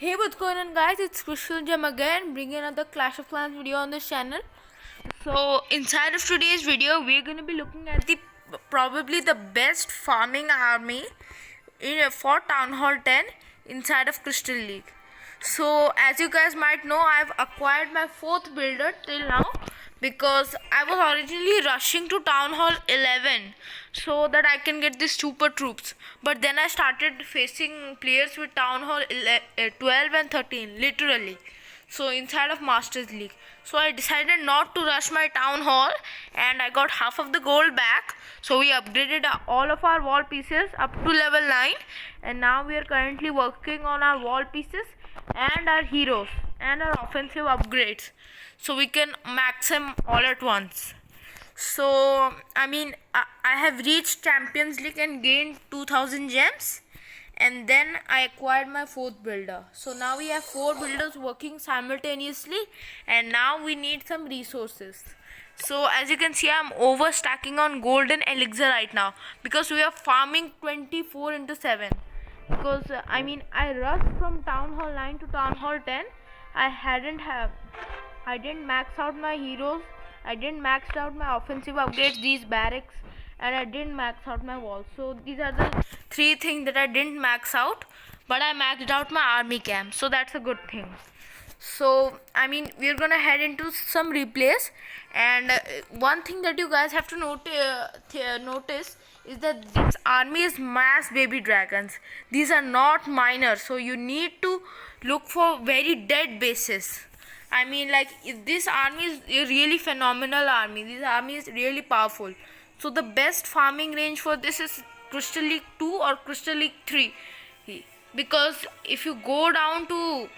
Hey, what's going on, guys? It's Crystal Gem again, bringing another Clash of Clans video on this channel. So inside of today's video, we're going to be looking at the probably the best farming army for Town Hall 10 inside of Crystal League. So as you guys might know, I've acquired my 4th builder till now because I was originally rushing to Town Hall 11 so that I can get the super troops. But then I started facing players with Town Hall 12 and 13, literally. So inside of Masters League. So I decided not to rush my Town Hall and I got half of the gold back. So we upgraded all of our wall pieces up to level 9 and now we are currently working on our wall pieces and our heroes and our offensive upgrades. So we can max them all at once. So I have reached Champions League and gained 2000 gems. And then I acquired my 4th builder. So now we have 4 builders working simultaneously and now we need some resources. So as you can see, I'm overstacking on golden elixir right now because we are farming 24/7. Because I rushed from Town Hall 9 to Town Hall 10. I didn't max out my heroes. I didn't max out my offensive upgrades, these barracks, and I didn't max out my walls. So these are the 3 things that I didn't max out, but I maxed out my army camp, so that's a good thing. So we're gonna head into some replays, and one thing that you guys have to notice is that this army is mass baby dragons. These are not minors, so you need to look for very dead bases. This army is a really phenomenal army. This army is really powerful. So the best farming range for this is Crystal League 2 or Crystal League 3. Because if you go down to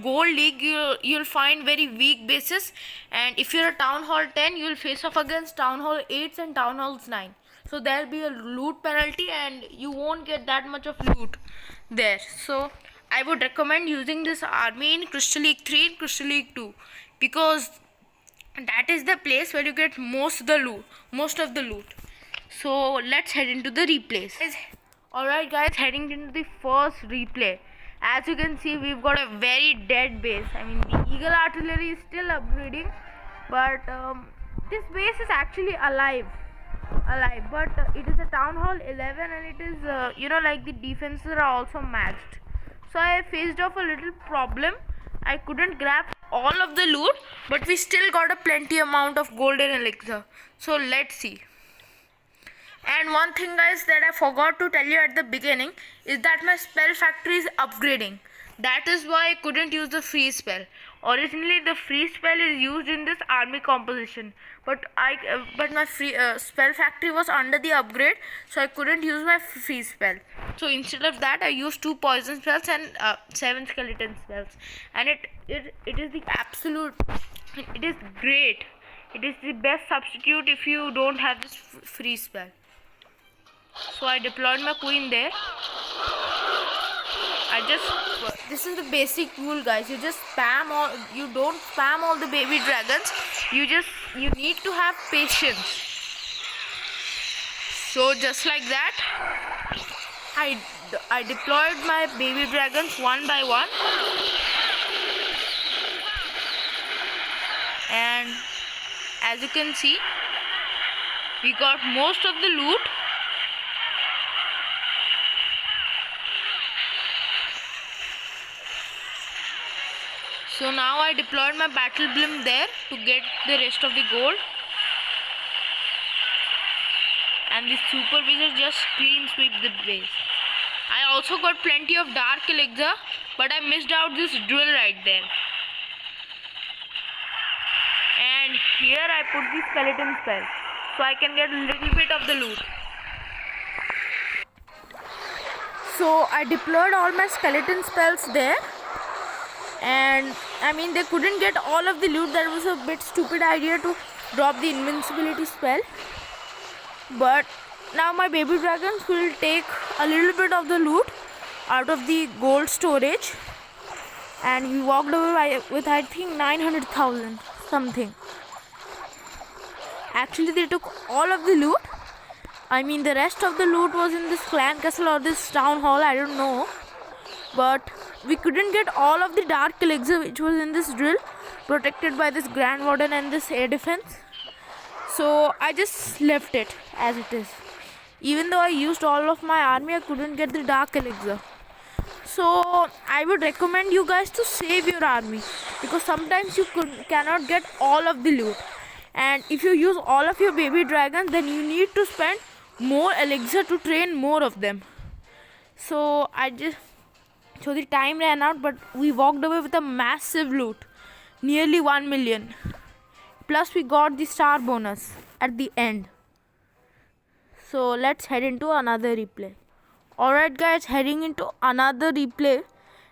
Gold League, you'll find very weak bases. And if you're a Town Hall 10, you'll face off against Town Hall 8s and Town Halls 9. So there'll be a loot penalty and you won't get that much of loot there. So I would recommend using this army in Crystal League 3 and Crystal League 2 because that is the place where you get most of the loot. So let's head into the replays. Alright guys, heading into the first replay. As you can see, we've got a very dead base. The Eagle Artillery is still upgrading, but this base is actually alive, but it is a Town Hall 11 and it is the defenses are also matched. So I faced off a little problem. I couldn't grab all of the loot, but we still got a plenty amount of golden elixir. So let's see. And one thing guys that I forgot to tell you at the beginning is that my spell factory is upgrading. That is why I couldn't use the free spell. Originally the free spell is used in this army composition, but my free spell factory was under the upgrade, so I couldn't use my free spell. So instead of that, I used 2 poison spells and 7 skeleton spells, and it is the absolute. It is great. It is the best substitute if you don't have this free spell. So I deployed my queen there. This is the basic rule guys, you don't spam all the baby dragons, you need to have patience. So just like that, I deployed my baby dragons one by one, and as you can see, we got most of the loot. So now I deployed my battle blimp there to get the rest of the gold. And the super wizard just clean sweep the base. I also got plenty of dark elixir, but I missed out this drill right there. And here I put the skeleton spell, so I can get a little bit of the loot. So I deployed all my skeleton spells there. And they couldn't get all of the loot. That was a bit stupid idea to drop the invincibility spell, but now my baby dragons will take a little bit of the loot out of the gold storage, and we walked away with I think 900,000 something. Actually they took all of the loot. The rest of the loot was in this clan castle or this town hall, I don't know. but we couldn't get all of the dark elixir which was in this drill, protected by this Grand Warden and this air defense. So I just left it as it is. Even though I used all of my army, I couldn't get the dark elixir. So I would recommend you guys to save your army, because sometimes you cannot get all of the loot, and if you use all of your baby dragons, then you need to spend more elixir to train more of them. So the time ran out, but we walked away with a massive loot, nearly 1 million. Plus we got the star bonus at the end. So let's head into another replay. Alright guys, heading into another replay,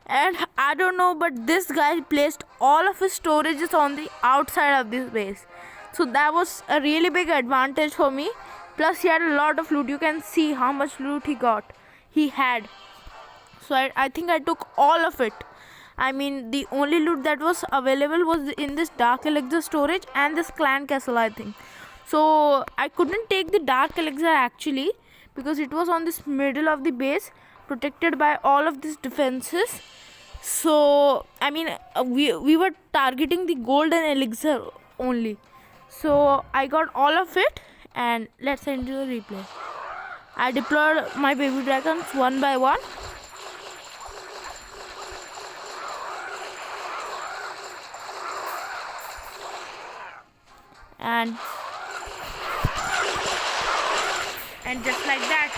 and I don't know, but this guy placed all of his storages on the outside of this base. So that was a really big advantage for me. Plus he had a lot of loot. You can see how much loot he had. So I think I took all of it. I mean, the only loot that was available was in this dark elixir storage and this clan castle, I think. So I couldn't take the dark elixir actually, because it was on this middle of the base, protected by all of these defenses. So I mean, we were targeting the golden elixir only. So I got all of it, and let's end the replay. I deployed my baby dragons one by one. And just like that,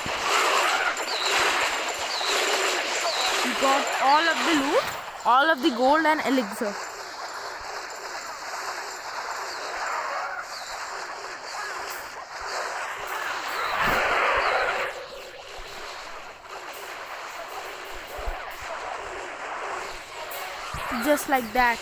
we got all of the loot, all of the gold and elixir. Just like that.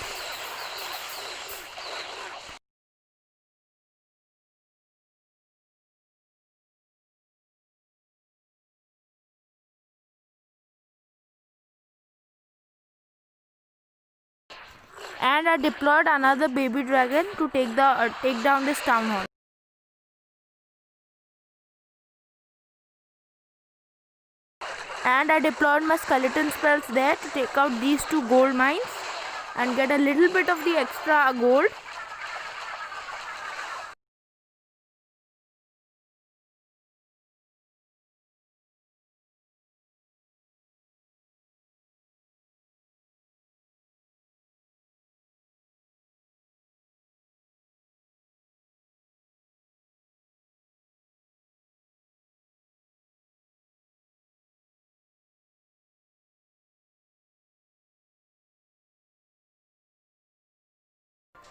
And I deployed another baby dragon to take down this town hall. And I deployed my skeleton spells there to take out these two gold mines and get a little bit of the extra gold.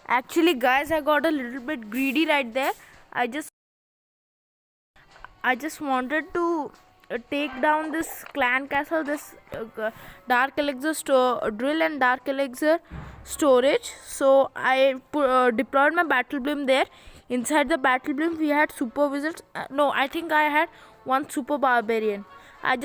Actually guys, I got a little bit greedy right there. I just wanted to take down this clan castle, this dark elixir drill and dark elixir storage. So I deployed my battle beam there. Inside the battle beam we had super wizards. No, I think I had one super barbarian. I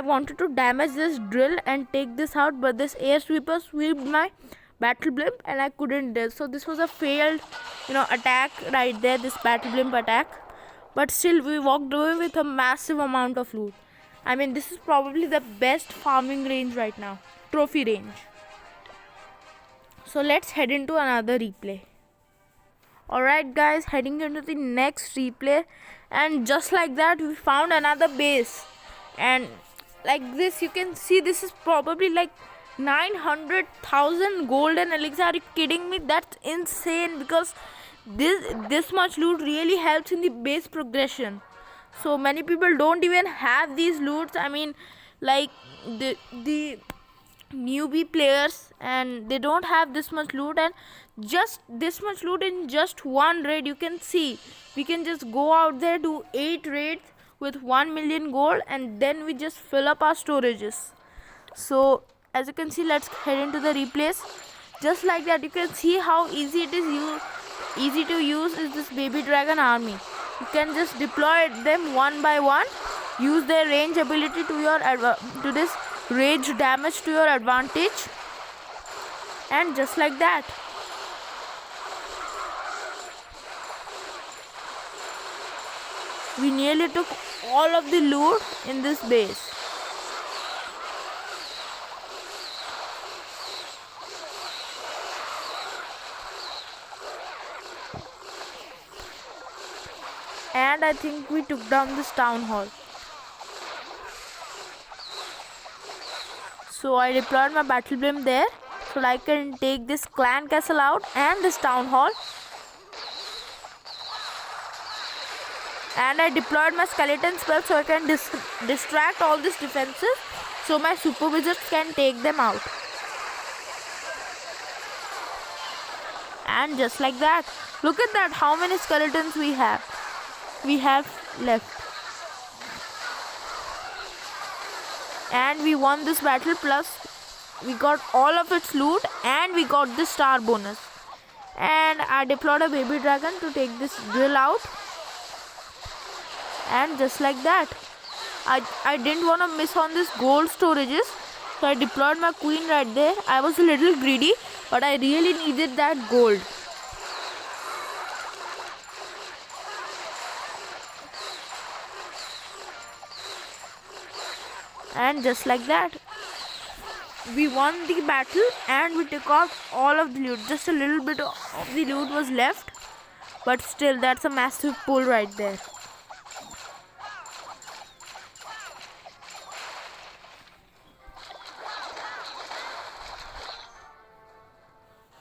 wanted to damage this drill and take this out, but this air sweeper swept my battle blimp and I couldn't do. So this was a failed attack right there, this battle blimp attack. But still we walked away with a massive amount of loot. I mean, this is probably the best farming range right now, trophy range. So let's head into another replay. Alright guys, heading into the next replay, and just like that we found another base. And like this, you can see this is probably like 900,000 golden elixir. Are you kidding me? That's insane, because this much loot really helps in the base progression. So many people don't even have these loots. I mean, like the newbie players, and they don't have this much loot, and just this much loot in just one raid. You can see we can just go out there, do 8 raids with 1 million gold, and then we just fill up our storages. So as you can see, let's head into the replays. Just like that, you can see how easy it is. Easy to use is this baby dragon army. You can just deploy them one by one, use their range ability to this rage damage to your advantage, and just like that. We nearly took all of the loot in this base. and I think we took down this town hall. So I deployed my battle blimp there so that I can take this clan castle out and this town hall. And I deployed my skeleton spell so I can distract all these defenses so my super wizards can take them out. And just like that, look at that, how many skeletons we have left. And we won this battle, plus we got all of its loot and we got the star bonus. And I deployed a baby dragon to take this drill out. And just like that, I didn't want to miss on this gold storages, so I deployed my queen right there. I was a little greedy, but I really needed that gold. And just like that, we won the battle and we took out all of the loot. Just a little bit of the loot was left, but still, that's a massive pull right there.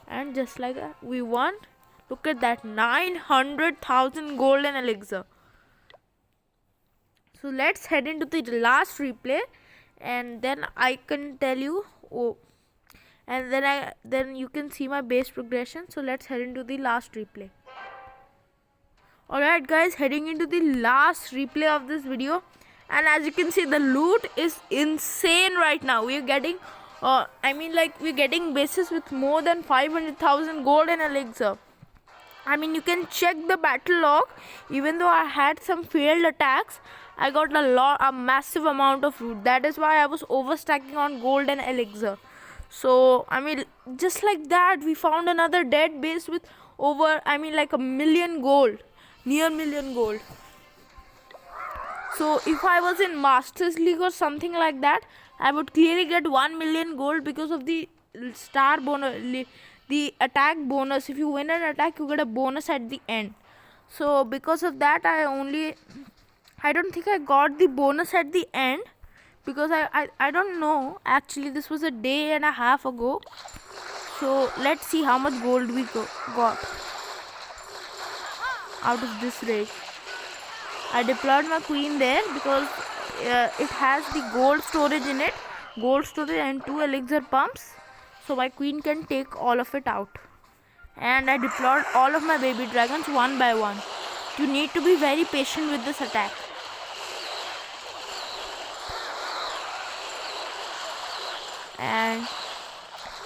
And just like that, we won. Look at that, 900,000 golden elixir. So let's head into the last replay, and then I can tell you. And then you can see my base progression. So let's head into the last replay. Alright guys, heading into the last replay of this video, and as you can see, the loot is insane right now. We are getting we're getting bases with more than 500,000 gold and elixir. I mean, you can check the battle log. Even though I had some failed attacks, I got a massive amount of loot. That is why I was overstacking on gold and elixir. So I mean, just like that, we found another dead base with over like a million gold, near million gold. So if I was in Masters League or something like that, I would clearly get 1 million gold because of the star bonus, the attack bonus. If you win an attack, you get a bonus at the end. So because of that, I don't think I got the bonus at the end, because I don't know. Actually, this was a day and a half ago. So let's see how much gold we got out of this raid. I deployed my queen there because it has the gold storage in it, gold storage and 2 elixir pumps, so my queen can take all of it out. And I deployed all of my baby dragons one by one. You need to be very patient with this attack. And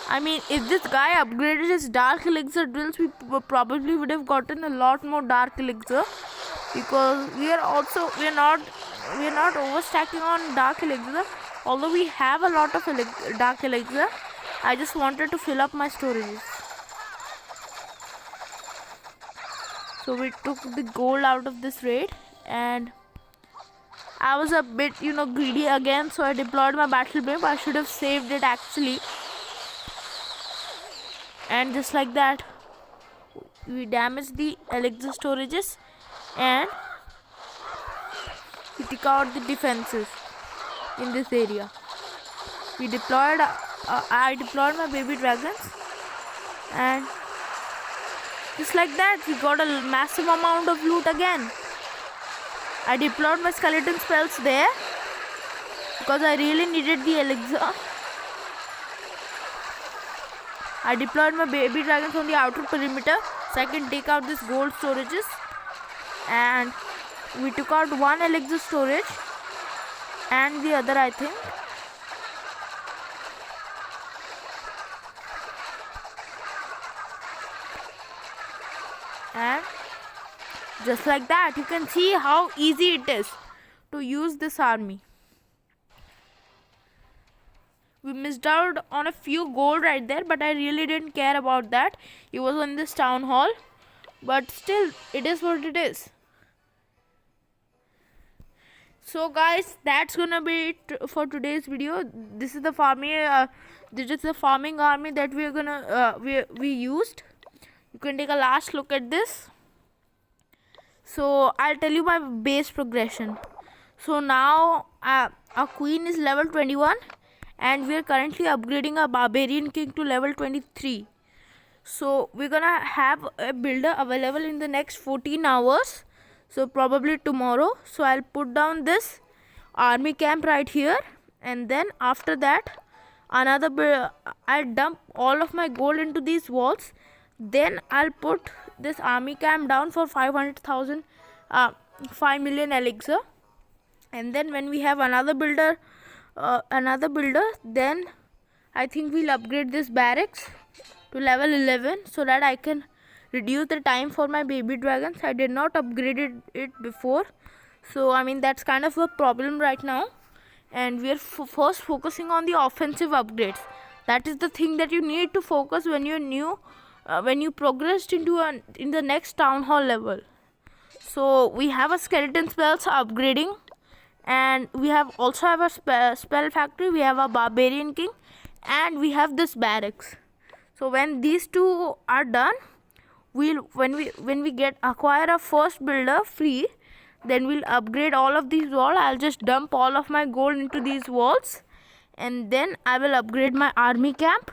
I mean, if this guy upgraded his dark elixir drills, we probably would have gotten a lot more dark elixir, because we are not overstacking on dark elixir. Although we have a lot of dark elixir, I just wanted to fill up my storages. So we took the gold out of this raid, and I was a bit greedy again, so I deployed my battle blimp. I should have saved it actually. And just like that, we damaged the elixir storages and we took out the defenses in this area. We deployed I deployed my baby dragons, and just like that, we got a massive amount of loot again. I deployed my skeleton spells there because I really needed the elixir. I deployed my baby dragons on the outer perimeter so I can take out this gold storages, and we took out one elixir storage and the other, I think. And just like that, you can see how easy it is to use this army. We missed out on a few gold right there, but I really didn't care about that. It was on this town hall, but still, it is what it is. So guys, that's gonna be it for today's video. This is the farming army that we're gonna we used. You can take a last look at this. So I'll tell you my base progression. So now our queen is level 21 and we are currently upgrading our barbarian king to level 23. So we're gonna have a builder available in the next 14 hours, so probably tomorrow. So I'll put down this army camp right here, and then after that I'll dump all of my gold into these walls. Then I'll put this army camp down for 500,000 5 million elixir, and then when we have another builder, then I think we'll upgrade this barracks to level 11 so that I can reduce the time for my baby dragons. I did not upgrade it before, so I mean that's kind of a problem right now, and we are first focusing on the offensive upgrades. That is the thing that you need to focus when you're new, when you progressed in the next town hall level. So we have a skeleton spells upgrading, and we also have a spell factory. We have a barbarian king, and we have this barracks. So when these two are done, when we acquire a first builder free, then we'll upgrade all of these walls. I'll just dump all of my gold into these walls, and then I will upgrade my army camp.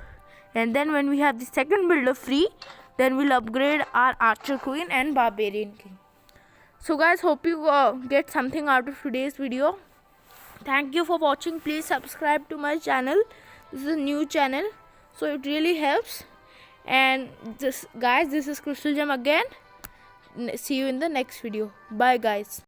And then when we have the second builder free, then we'll upgrade our archer queen and barbarian king. So guys, hope you get something out of today's video. Thank you for watching. Please subscribe to my channel. This is a new channel, so it really helps. And this is Crystal Gem again. See you in the next video. Bye guys.